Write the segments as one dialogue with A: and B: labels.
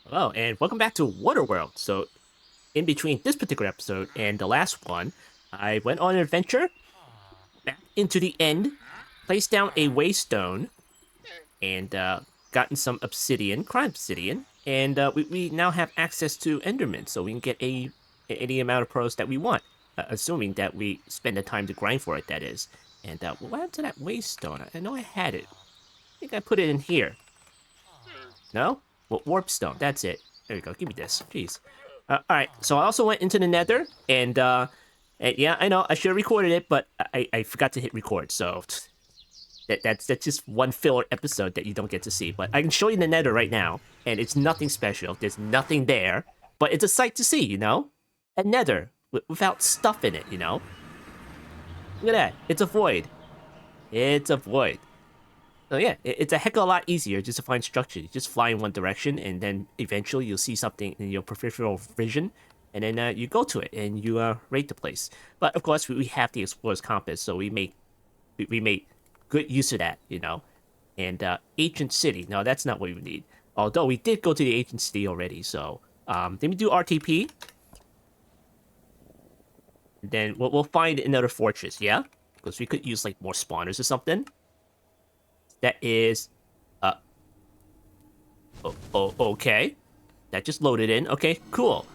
A: Hello, and welcome back to Waterworld. So, in between this particular episode and the last one, I went on an adventure back into the end, placed down a waystone, and gotten some obsidian, crime obsidian, and we now have access to Enderman, so we can get any amount of pearls that we want, assuming that we spend the time to grind for it. That is. And what happened to that waystone? I know I had it. I think I put it in here. No? Well, warpstone. That's it. There you go. Give me this. Jeez. All right. So I also went into the Nether, and yeah, I know I should have recorded it, but I forgot to hit record. So that's just one filler episode that you don't get to see. But I can show you the Nether right now, and it's nothing special. There's nothing there, but it's a sight to see. A Nether without stuff in it. Look at that. It's a void. It's a void. So yeah, it's a heck of a lot easier just to find structure. You just fly in one direction, and then eventually you'll see something in your peripheral vision, and then you go to it and you rate the place. But of course, we have the explorer's compass, so we made good use of that. And ancient city. No, that's not what we need. Although we did go to the ancient city already, so let me do RTP. And then we'll find another fortress, yeah, because we could use like more spawners or something. That is, okay. That just loaded in. Okay, cool. All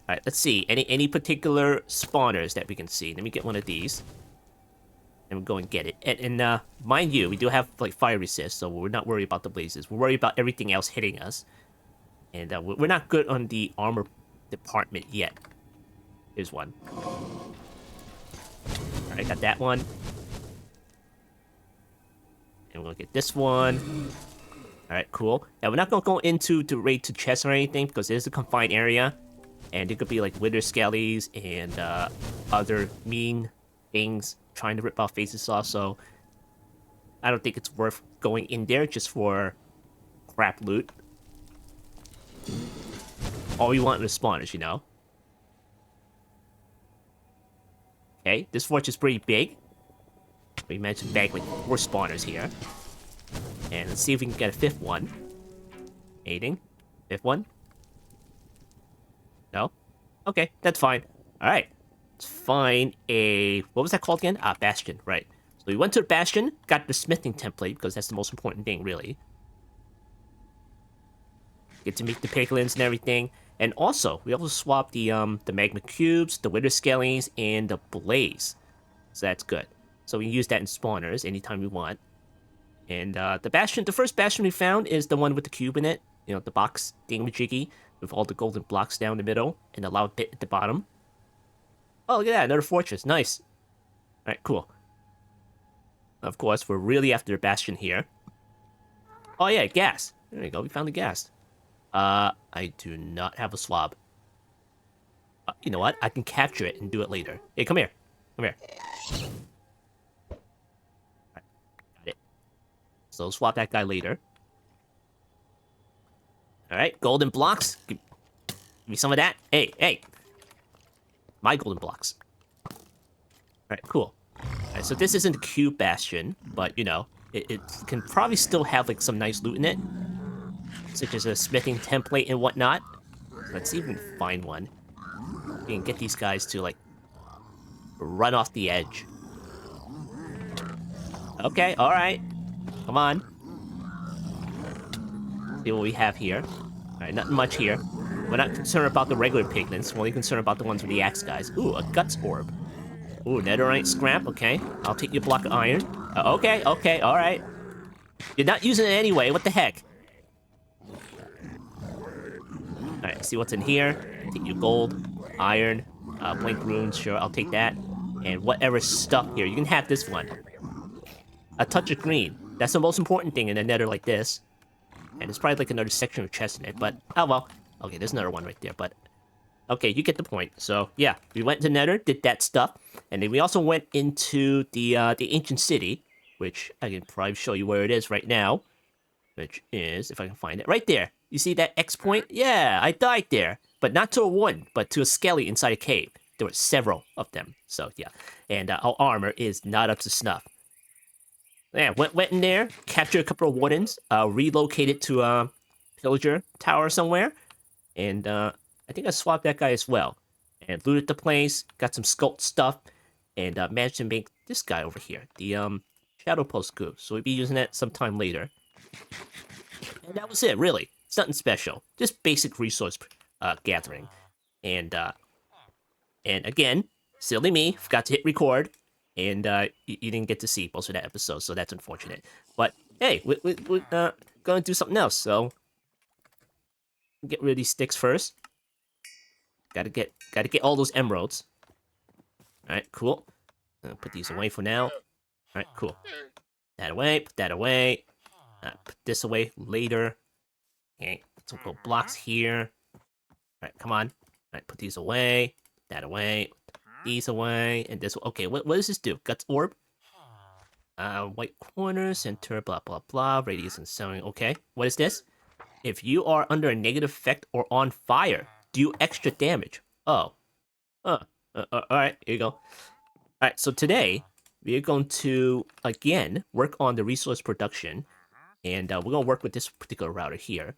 A: right, let's see. Any particular spawners that we can see? Let me get one of these. And we'll go and get it. And mind you, we do have like fire resist, so we're not worried about the blazes. We're worried about everything else hitting us. And we're not good on the armor department yet. Here's one. All right, got that one. And we'll get this one. Alright, cool. Now, we're not going to go into the raid to chests or anything, because it is a confined area. And it could be like wither skellies and other mean things trying to rip off faces off, so I don't think it's worth going in there just for crap loot. All we want is spawners. Okay, this fortress is pretty big. We managed to bag like 4 spawners here. And let's see if we can get a 5th one. Aiding. 5th one. No? Okay, that's fine. Alright. Let's find a... What was that called again? Bastion. Right. So we went to the Bastion, got the smithing template, because that's the most important thing, really. Get to meet the piglins and everything. And also, we also swapped the magma cubes, the wither skellies, and the blaze. So that's good. So we can use that in spawners anytime we want. And the first bastion we found is the one with the cube in it. The box thingamajiggy with all the golden blocks down the middle and the lava pit at the bottom. Oh, look at that, another fortress. Nice. Alright, cool. Of course, we're really after the bastion here. Oh yeah, gas. There you go, we found the gas. I do not have a swab. You know what? I can capture it and do it later. Hey, come here. Come here. So swap that guy later. Alright, golden blocks. Give me some of that. Hey. My golden blocks. Alright, cool. Alright, so this isn't a cube bastion, but, it can probably still have, like, some nice loot in it. Such as a smithing template and whatnot. So let's see if we can find one. We can get these guys to, like, run off the edge. Okay, alright. Come on. See what we have here. Alright, nothing much here. We're not concerned about the regular piglins. We're only concerned about the ones with the axe guys. Ooh, a guts orb. Ooh, netherite scrap. Okay. I'll take your block of iron. Okay, alright. You're not using it anyway. What the heck? Alright, see what's in here. Take your gold, iron, blank runes. Sure, I'll take that. And whatever stuff here. You can have this one. A touch of green. That's the most important thing in a nether like this. And there's probably like another section of chest in it, but oh well. Okay, there's another one right there, but okay, you get the point. So yeah, we went to nether, did that stuff, and then we also went into the ancient city, which I can probably show you where it is right now, which is, if I can find it, right there. You see that X point? Yeah, I died there, but not to a one, but to a skelly inside a cave. There were several of them, so yeah. And our armor is not up to snuff. Yeah, went in there, captured a couple of wardens, relocated to pillager tower somewhere, and I think I swapped that guy as well, and looted the place, got some sculpt stuff, and managed to make this guy over here, the Shadow Pulse goo. So we'll be using that sometime later. And that was it, really. It's nothing special, just basic resource gathering. And again, silly me, forgot to hit record, and you didn't get to see most of that episode, so that's unfortunate. But hey, we're gonna do something else, so get rid of these sticks first. Gotta get all those emeralds. All right, cool. Put these away for now. All right, cool. That away. Put that away. Put this away later. Okay, some little blocks here. All right, come on. All right, put these away. That away. These away. And this. Okay, what does this do? Guts orb. White corner, center, blah blah blah. Radius and sewing. Okay, what is this? If you are under a negative effect or on fire, do extra damage. Oh. Alright, here you go. Alright, so today, we're going to, again, work on the resource production. And we're going to work with this particular router here.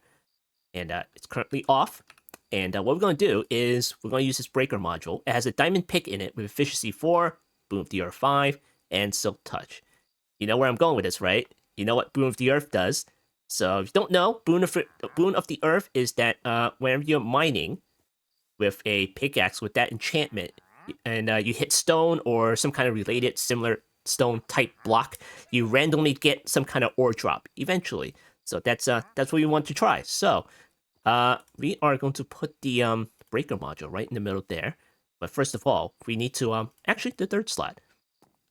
A: And it's currently off. And what we're going to do is, we're going to use this breaker module. It has a diamond pick in it with efficiency 4, Boon of the Earth 5, and Silk Touch. You know where I'm going with this, right? You know what Boon of the Earth does. So if you don't know, Boon of the Earth is that whenever you're mining with a pickaxe with that enchantment, and you hit stone or some kind of related similar stone type block, you randomly get some kind of ore drop eventually. So that's what we want to try. So we are going to put the breaker module right in the middle there. But first of all, we need to actually the third slot.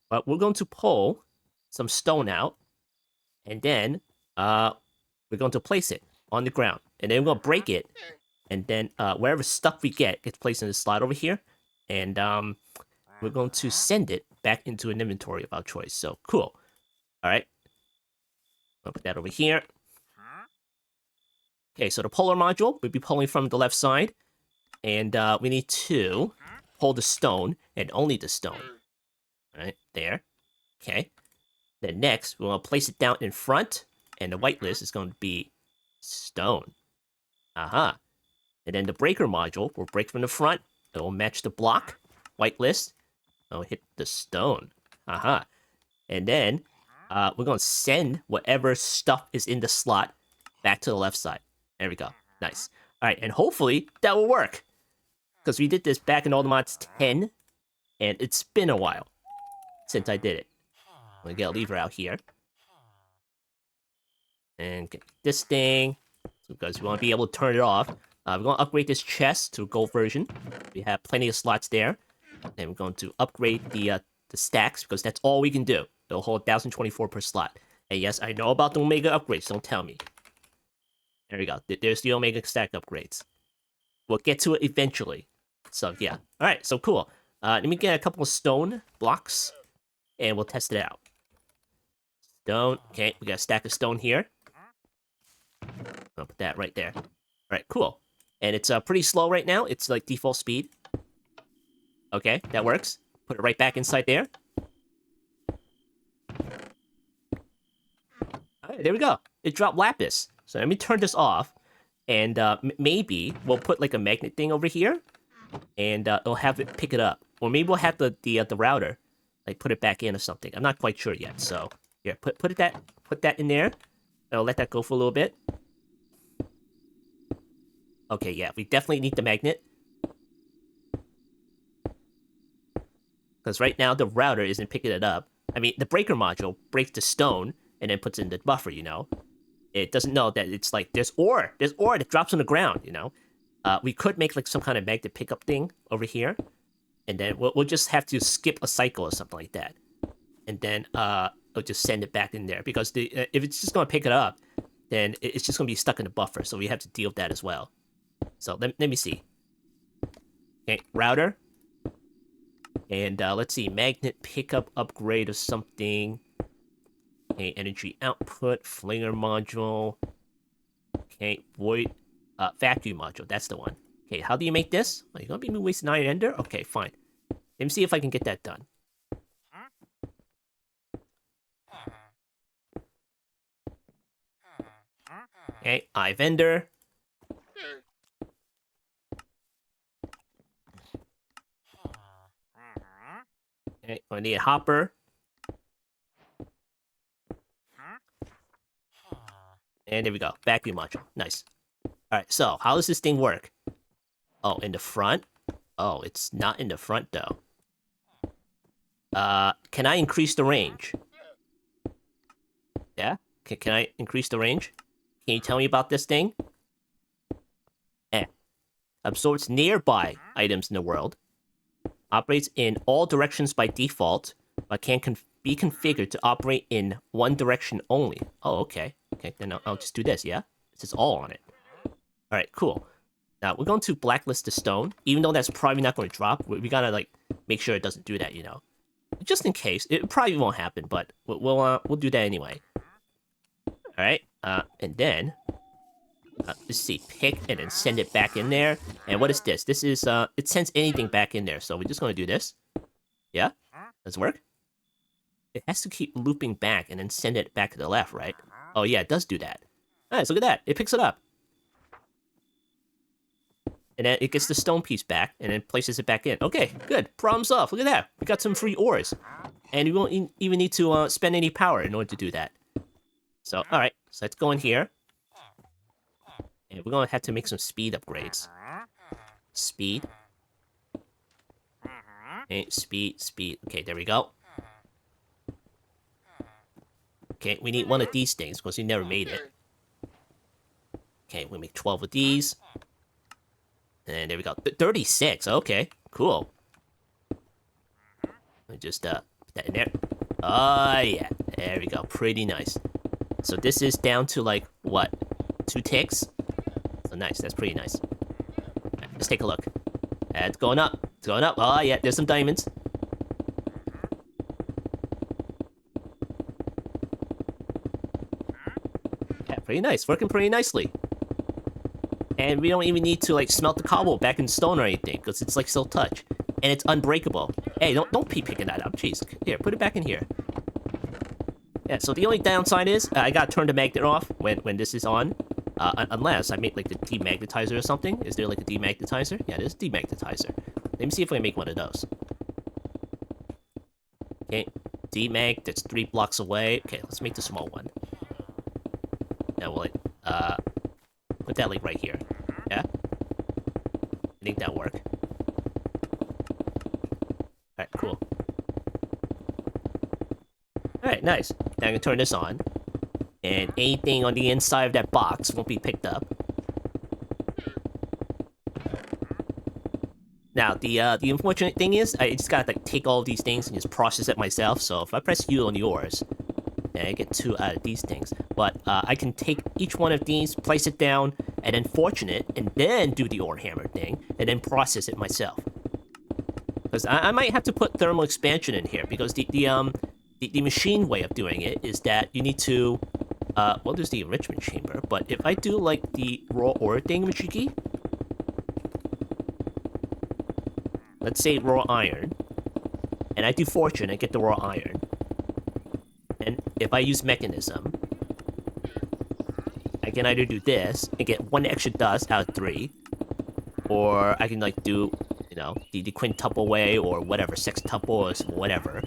A: But we're going to pull some stone out, and then we're going to place it on the ground, and then we're going to break it, and then wherever stuff we get gets placed in the slot over here, and we're going to send it back into an inventory of our choice. So cool. All right, I'll put that over here. Okay, so the polar module we'll be pulling from the left side, and we need to pull the stone, and only the stone. All right, there. Okay. Then next, we're going to place it down in front, and the whitelist is going to be stone. Aha. And then the breaker module will break from the front. It will match the block. Whitelist. It'll hit the stone. Aha. And then we're going to send whatever stuff is in the slot back to the left side. There we go. Nice. All right, and hopefully that will work. Because we did this back in Mods 10, and it's been a while since I did it. I'm gonna get a lever out here. And get this thing. Because we want to be able to turn it off. We're going to upgrade this chest to a gold version. We have plenty of slots there. And we're going to upgrade the stacks, because that's all we can do. It'll hold 1024 per slot. And yes, I know about the Omega upgrades, don't tell me. There we go. There's the Omega stack upgrades. We'll get to it eventually. So yeah. Alright, so cool. Let me get a couple of stone blocks, and we'll test it out. Stone. Okay, we got a stack of stone here. I'll put that right there. Alright, cool. And it's pretty slow right now. It's like default speed. Okay, that works. Put it right back inside there. Alright, there we go. It dropped lapis. So let me turn this off. And maybe we'll put like a magnet thing over here. And it'll have it pick it up. Or maybe we'll have the router like put it back in or something. I'm not quite sure yet. So yeah, put that in there. I'll let that go for a little bit. Okay, yeah, we definitely need the magnet. Because right now the router isn't picking it up. I mean, the breaker module breaks the stone and then puts it in the buffer, you know? It doesn't know that it's like, there's ore that drops on the ground, you know? We could make like some kind of magnet pickup thing over here. And then we'll just have to skip a cycle or something like that. And then it'll just send it back in there. Because if it's just going to pick it up, then it's just going to be stuck in the buffer. So we have to deal with that as well. So let me see. Okay, router. And let's see, magnet pickup upgrade or something. Okay, energy output, flinger module. Okay, void, vacuum module, that's the one. Okay, how do you make this? Are you gonna be wasting iron ender? Okay, fine. Let me see if I can get that done. Okay, vendor. Okay, I need a hopper. And there we go. Vacuum module. Nice. Alright, so how does this thing work? Oh, in the front? Oh, it's not in the front though. Can I increase the range? Yeah? Can I increase the range? Can you tell me about this thing? Absorbs nearby items in the world. Operates in all directions by default, but can be configured to operate in one direction only. Oh, okay. Okay, then I'll just do this, yeah? This is all on it. Alright, cool. Now, we're going to blacklist the stone, even though that's probably not going to drop. We gotta, like, make sure it doesn't do that, you know? Just in case. It probably won't happen, but we'll do that anyway. Alright, and then... let's see, pick and then send it back in there. And what is this? This is, it sends anything back in there, so we're just gonna do this. Yeah? Does it work? It has to keep looping back and then send it back to the left, right? Oh yeah, it does do that. Nice, look at that. It picks it up. And then it gets the stone piece back, and then places it back in. Okay, good. Problem solved. Look at that. We got some free ores. And we won't even need to spend any power in order to do that. So, alright. So let's go in here. And we're gonna have to make some speed upgrades. Speed. Okay, speed. Okay, there we go. Okay, we need one of these things, because we never made it. Okay, we make 12 of these. And there we go. 36. Okay, cool. Let me just put that in there. Oh yeah, there we go. Pretty nice. So this is down to like what? 2 ticks. So nice. That's pretty nice. Right, let's take a look. It's going up. It's going up. Oh yeah, there's some diamonds. Yeah, pretty nice. Working pretty nicely. And we don't even need to, like, smelt the cobble back in stone or anything, because it's, like, still touch. And it's unbreakable. Hey, don't be picking that up. Jeez. Here, put it back in here. Yeah, so the only downside is, I gotta turn the magnet off when this is on. Unless I make, like, the demagnetizer or something. Is there, like, a demagnetizer? Yeah, there's a demagnetizer. Let me see if I can make one of those. Okay, demag, that's 3 blocks away. Okay, let's make the small one. Now, will it, put that, like, right here. Yeah? I think that'll work. Alright, cool. Alright, nice. Now I can turn this on. And anything on the inside of that box won't be picked up. Now, the unfortunate thing is, I just gotta, like, take all of these things and just process it myself. So if I press U on yours, and I get 2 out of these things. But I can take each one of these, place it down, and then fortune it, and then do the ore hammer thing, and then process it myself. Because I might have to put thermal expansion in here, because the machine way of doing it is that you need to, well, there's the enrichment chamber, but if I do, like, the raw ore thing, Machiki, let's say raw iron, and I do fortune, I get the raw iron. And if I use mechanism, I can either do this and get 1 extra dust out of 3, or I can, like, do, you know, the quintuple way, or whatever, sextuple, or whatever.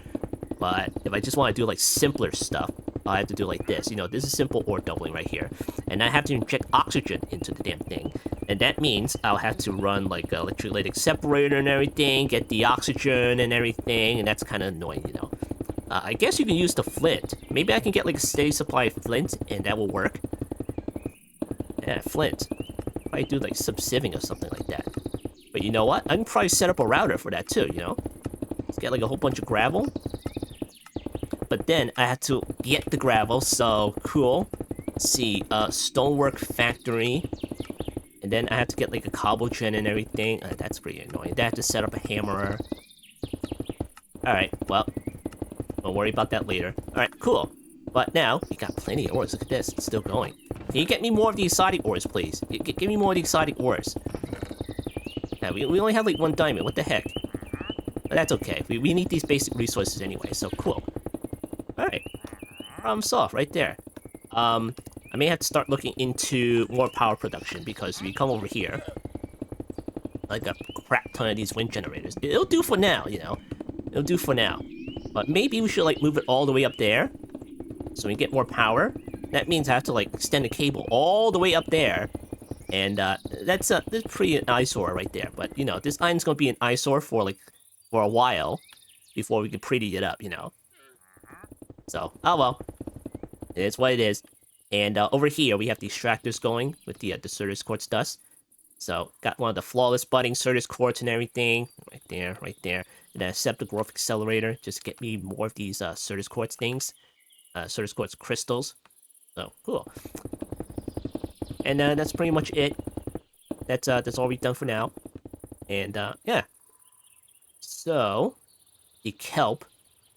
A: But if I just want to do, like, simpler stuff, I have to do like this. You know, this is simple ore doubling right here. And I have to inject oxygen into the damn thing. And that means I'll have to run, like, an electrolytic separator and everything, get the oxygen and everything, and that's kind of annoying, you know. I guess you can use the flint. Maybe I can get, like, a steady supply of flint, and that will work. Yeah, flint. Probably do, like, subsieving or something like that. But you know what? I can probably set up a router for that, too, you know? Let's get, like, a whole bunch of gravel. But then I have to get the gravel, so cool. Let's see, stonework factory. And then I have to get, like, a cobble gen and everything. That's pretty annoying. Then I have to set up a hammerer. Alright, well, don't worry about that later. Alright, cool. But now, we got plenty of ores. Look at this. It's still going. Can you get me more of the exotic ores, please? Give me more of the exotic ores. Yeah, we only have, like, 1 diamond. What the heck? But that's okay. We need these basic resources anyway, so cool. Alright. Problem solved right there. I may have to start looking into more power production, because if you come over here, like a crap ton of these wind generators, it'll do for now, you know? It'll do for now. But maybe we should, like, move it all the way up there, so we get more power. That means I have to, like, extend the cable all the way up there, and that's pretty an eyesore right there. But, you know, this island's gonna be an eyesore for, like, for a while, before we can pretty it up, you know? So, oh well. It's what it is. And over here, we have the extractors going with the Certus quartz dust. So, got one of the flawless budding Certus quartz and everything. Right there, right there. And then accept the growth accelerator. Just get me more of these Certus quartz things. Certus quartz crystals. So, cool. And that's pretty much it. That's all we've done for now. And, yeah. So, the kelp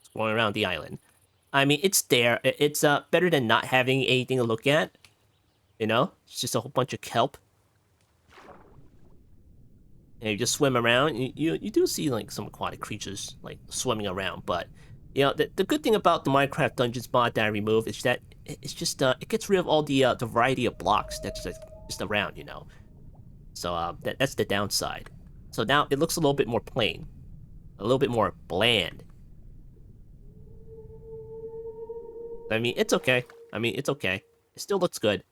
A: is going around the island. I mean, it's there. It's better than not having anything to look at. You know? It's just a whole bunch of kelp. And you just swim around. You do see, like, some aquatic creatures, like, swimming around. But, you know, the good thing about the Minecraft Dungeons mod that I removed is that it's just, it gets rid of all the variety of blocks that's just around, you know? So, that's the downside. So now it looks a little bit more plain. A little bit more bland. I mean, it's okay. It's okay. It still looks good.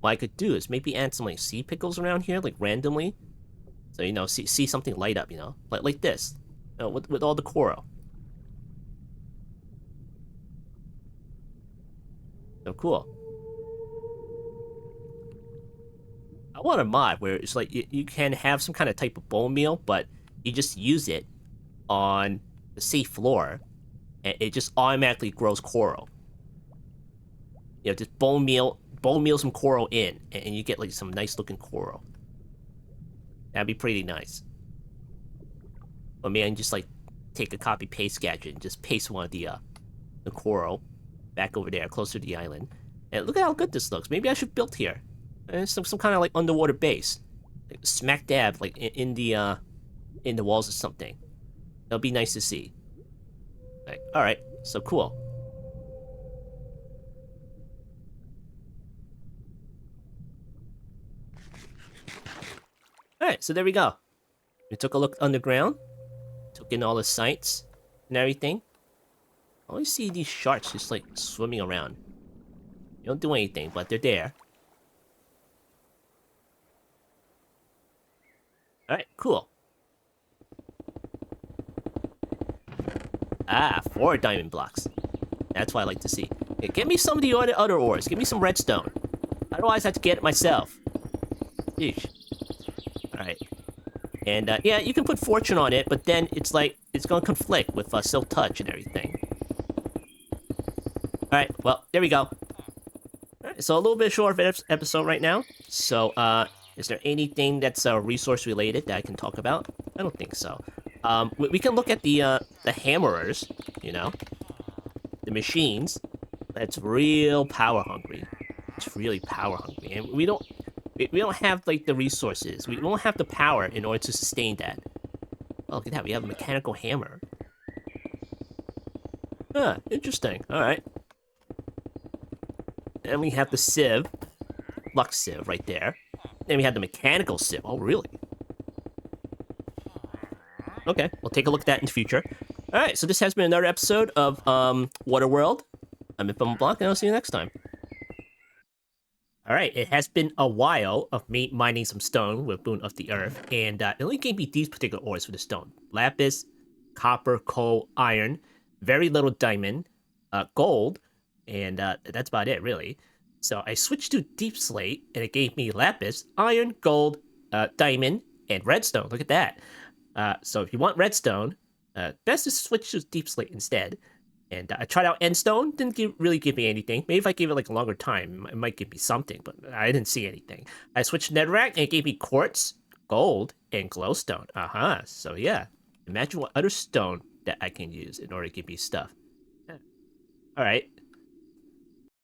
A: What I could do is maybe add some, like, sea pickles around here, like, randomly. So, you know, see something light up, you know? Like this. You know, with all the coral. So cool. I want a mod where it's like, you can have some kind of type of bone meal, but you just use it on the sea floor, and it just automatically grows coral. You know, just bone meal some coral in, and you get, like, some nice looking coral. That'd be pretty nice. Or maybe I can just, like, take a copy paste gadget and just paste one of the coral back over there, closer to the island. And look at how good this looks. Maybe I should build here. Some kind of, like, underwater base, like, smack dab, like, in the walls or something. That'll be nice to see. Like, all right, so cool. All right, so there we go. We took a look underground, took in all the sights and everything. I always see these sharks just, like, swimming around. They don't do anything, but they're there. Alright, cool. Ah, 4 diamond blocks. That's what I like to see. Hey, give me some of the other ores. Give me some redstone. Otherwise, I have to get it myself. Yeesh. Alright. And, yeah, you can put fortune on it, but then it's like, it's gonna conflict with silk touch and everything. Alright, well, there we go. Alright, so a little bit short of an episode right now. So, is there anything that's resource related that I can talk about? I don't think so. We can look at the hammerers, you know? The machines. That's real power hungry. It's really power hungry. And we don't have, like, the resources. We don't have the power in order to sustain that. Oh, look at that. We have a mechanical hammer. Ah, interesting. Alright. And we have the sieve. Lux sieve right there. Then we have the mechanical sieve. Oh, really? Okay, we'll take a look at that in the future. Alright, so this has been another episode of Waterworld. I'm unpolished, and I'll see you next time. Alright, it has been a while of me mining some stone with Boon of the Earth, and it only gave me these particular ores for the stone. Lapis, copper, coal, iron, very little diamond, gold, and that's about it, really. So I switched to deep slate, and it gave me lapis, iron, gold, diamond, and redstone. Look at that. So if you want redstone, best to switch to deep slate instead. And I tried out endstone, didn't really give me anything. Maybe if I gave it, like, a longer time, it might give me something, but I didn't see anything. I switched to netherrack, and it gave me quartz, gold, and glowstone. So yeah, imagine what other stone that I can use in order to give me stuff. Alright,